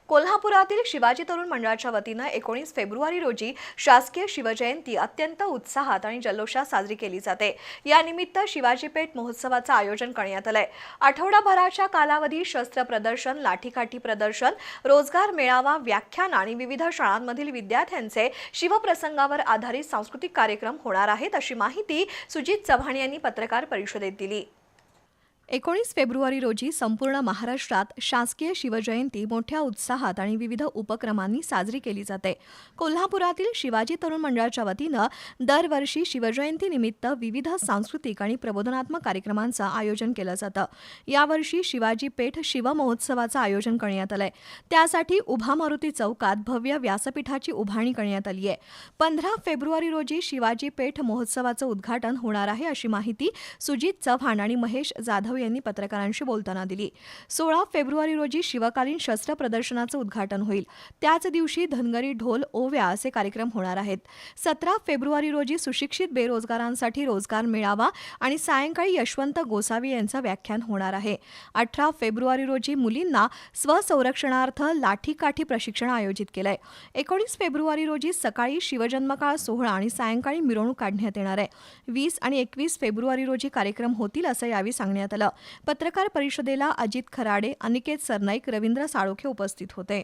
कोल्हापुरातील शिवाजी तरुण मंडळाच्या वतीनं 19 फेब्रुवारी रोजी शासकीय शिवजयंती अत्यंत उत्साहात आणि जल्लोषात साजरी केली जाते। या निमित्त शिवाजी पेठ महोत्सवाचं आयोजन करण्यात आलंय। आठवडाभराच्या कालावधीत शस्त्र प्रदर्शन, लाठीकाठी प्रदर्शन, रोजगार मेळावा, व्याख्यान आणि विविध शाळांमधील विद्यार्थ्यांचे शिवप्रसंगावर आधारित सांस्कृतिक कार्यक्रम होणार आहेत, अशी माहिती सुजित चव्हाण यांनी पत्रकार परिषदेत दिली। 19 फेब्रुवारी रोजी संपूर्ण महाराष्ट्रात शासकीय शिवजयंती मोठ्या उत्साहात आणि विविध उपक्रमांनी साजरी केली जाते। कोल्हापुरातील शिवाजी तरुण मंडळाच्या वतीनं दरवर्षी शिवजयंतीनिमित्त विविध सांस्कृतिक आणि प्रबोधनात्मक कार्यक्रमांचं आयोजन केलं जातं। यावर्षी शिवाजी पेठ शिवमहोत्सवाचं आयोजन करण्यात आलंय। त्यासाठी उभा मारुती चौकात भव्य व्यासपीठाची उभारणी करण्यात आली आहे। 15 फेब्रुवारी रोजी शिवाजी पेठ महोत्सवाचं उद्घाटन होणार आहे, अशी माहिती सुजित चव्हाण आणि महेश जाधव यांनी पत्रकारांशी बोलताना दिली। 16 फेब्रुवारी रोजी शिवकालीन शस्त्र प्रदर्शनाचं उद्घाटन होईल। त्याच दिवशी धनगरी ढोल ओव्या असे कार्यक्रम होणार आहेत। 17 फेब्रुवारी रोजी सुशिक्षित बेरोजगारांसाठी रोजगार मेळावा आणि सायंकाळी यशवंत गोसावी यांचं व्याख्यान होणार आहे। 18 फेब्रुवारी रोजी मुलींना स्वसंरक्षणार्थ लाठीकाठी प्रशिक्षण आयोजित केलंय। 19 फेब्रुवारी रोजी सकाळी शिवजन्मकाळ सोहळा आणि सायंकाळी मिरवणूक काढण्यात येणार आहे। 20 आणि 21 फेब्रुवारी रोजी कार्यक्रम होतील, असं यावेळी सांगण्यात आलं। पत्रकार परिषदेला अजित खराडे, अनिकेत सरनाईक, रवींद्र साळोखे उपस्थित होते।